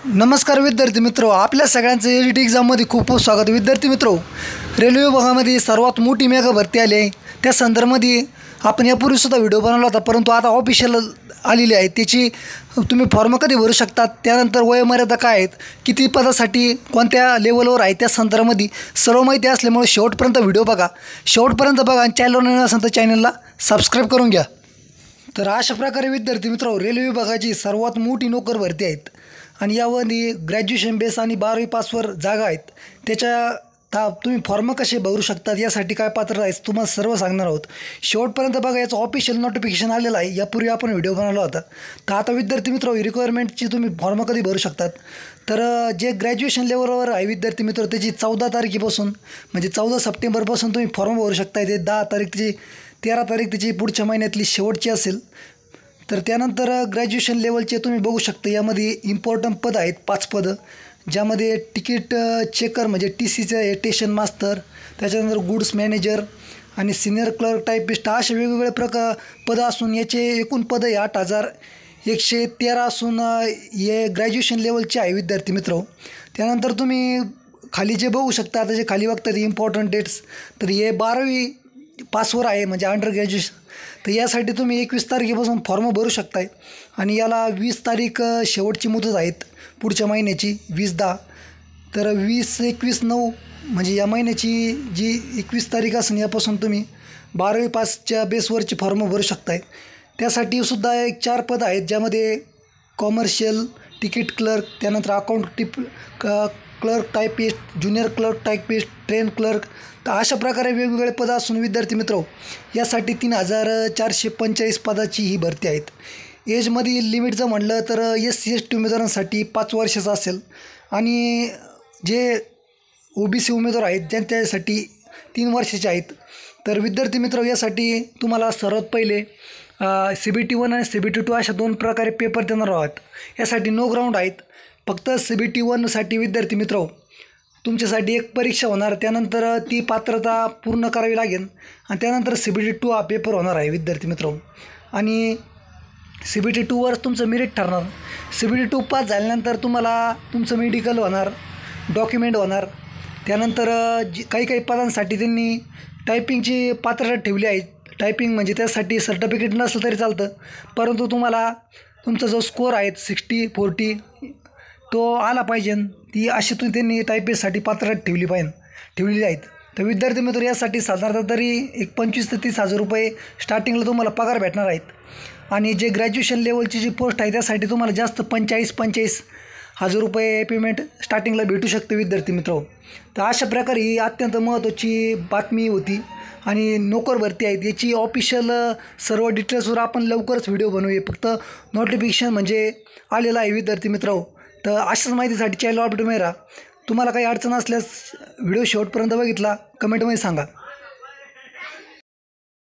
नमस्कार विद्यार्थी मित्रो, आपल्या सगळ्यांचं एडिट एक्झाममध्ये खूप खूप स्वागत. विद्यार्थी मित्रो, रेल्वे विभागामध्ये सर्वात मोठी मेगा भरती आली आहे. त्या संदर्भामध्ये आपण यापूर्वीसुद्धा व्हिडिओ बनवला होता, परंतु आता ऑफिशियल आलेली आहे. त्याची तुम्ही फॉर्म कधी भरू शकतात, त्यानंतर वयोमर्यादा काय आहेत, किती पदासाठी कोणत्या लेवलवर आहे, त्या संदर्भामध्ये सर्व माहिती असल्यामुळे शेवटपर्यंत व्हिडिओ बघा. शेवटपर्यंत बघा आणि चॅनलवर नवीन असेल तर चॅनलला सबस्क्राईब करून घ्या. तर अशा प्रकारे विद्यार्थी मित्रो, रेल्वे विभागाची सर्वात मोठी नोकर भरती आहेत आणि यामध्ये ग्रॅज्युएशन बेस आणि 12वी पासवर जागा आहेत. तुम्ही फॉर्म कसे भरू शकतात, यासाठी काय पात्रता आहे तुम्हाला सर्व सांगणार आहोत. शेवटपर्यंत बघा. याचं ऑफिशियल नोटिफिकेशन आलेलं आहे. यापूर्वी आपण व्हिडिओ बनवला होता. तर आता विद्यार्थी मित्रो, रिक्वायरमेंटची तुम्ही फॉर्म कधी भरू शकतात. तर जे ग्रॅज्युएशन लेवलवर आहे विद्यार्थी मित्रो, त्याची 14 तारखेपासून म्हणजे 14 सप्टेंबरपासून तुम्ही फॉर्म भरू शकता. ते 10 तारीख त्याची 13 तारीख त्याची पुढच्या महिन्यातली शेवटची असेल. तर त्यानंतर ग्रॅज्युएशन लेवलचे तुम्ही बघू शकता. यामध्ये इम्पॉर्टंट पद आहेत 5 पदं, ज्यामध्ये तिकीट चेकर म्हणजे TCचं स्टेशन मास्तर, त्याच्यानंतर गुड्स मॅनेजर आणि सिनियर क्लर्क टायपिस्ट असे वेगवेगळे पदं असून याचे एकूण पदं आहे 8,113 असून हे ग्रॅज्युएशन लेवलचे आहे विद्यार्थी मित्र. त्यानंतर तुम्ही खाली जे बघू शकता, आता जे खाली बघतात इम्पॉर्टंट डेट्स, तर हे 12वी पासवर आहे म्हणजे अंडर ग्रॅज्युएशन. तर यासाठी तुम्ही 21 तारखेपासून फॉर्म भरू शकताय आणि याला 20 तारीख शेवटची मुदत आहेत पुढच्या महिन्याची 20/10. तर 20-21-9 म्हणजे या महिन्याची जी 21 तारीख असेल यापासून तुम्ही 12वी पासच्या बेसवरची फॉर्म भरू शकताय. त्यासाठी सुद्धा एक 4 पद आहेत, ज्यामध्ये कॉमर्शियल तिकीट क्लर्क, त्यानंतर account clerk typist, junior clerk typist, train clerk. तर अशा प्रकारे वेगवेगळे पदं असून विद्यार्थी मित्रो, यासाठी 3,445 पदाची ही भरती आहेत. एजमध्ये लिमिट जर म्हटलं तर SC/ST उमेदवारांसाठी 5 वर्षाचं असेल आणि जे OBC उमेदवार आहेत त्यांच्यासाठी 3 वर्षाचे आहेत. तर विद्यार्थी मित्र, यासाठी तुम्हाला सर्वात पहिले CBT 1 आणि CBT 2 अशा 2 प्रकारे पेपर देणार आहोत. यासाठी नो ग्राउंड आहेत. फक्त CBT 1साठी विद्यार्थी मित्र तुमच्यासाठी एक परीक्षा होणार, त्यानंतर ती पात्रता पूर्ण करावी लागेल आणि त्यानंतर CBT 2 हा पेपर होणार आहे विद्यार्थी मित्र. आणि CBT 2वर तुमचं मेरिट ठरणार. CBT 2 पास झाल्यानंतर तुम्हाला तुमचं मेडिकल होणार, डॉक्युमेंट होणार. त्यानंतर काही पदांसाठी त्यांनी टायपिंगची पात्रता ठेवली आहे. टायपिंग म्हणजे त्यासाठी सर्टिफिकेट नसलं तरी चालतं, परंतु तुम्हाला तुमचा जो स्कोअर आहे 60-40 तो आला पाहिजे. ती अशी त्यांनी टायपिंगसाठी पात्रता ठेवलेली आहेत. तर विद्यार्थी मित्र, यासाठी साधारणतः तरी एक 25,000 ते 30,000 रुपये स्टार्टिंगला तुम्हाला पगार भेटणार आहेत. आणि जे ग्रॅज्युएशन लेवलची जी पोस्ट आहे त्यासाठी तुम्हाला जास्त 45,000 रुपये पेमेंट स्टार्टिंगला भेटू शकते विद्यार्थी मित्र. तर अशा प्रकारे ही अत्यंत महत्त्वाची बातमी होती आणि नोकर भरती आहेत. याची ऑफिशियल सर्व डिटेल्सवर आपण लवकरच व्हिडिओ बनवूया. फक्त नोटिफिकेशन म्हणजे आलेलं आहे विद्यार्थी मित्र. तर अशाच माहितीसाठी चॅनल अपडेट राहा. तुम्हाला काही अडचण असल्यास व्हिडिओ शेवटपर्यंत बघितला कमेंटमध्ये सांगा.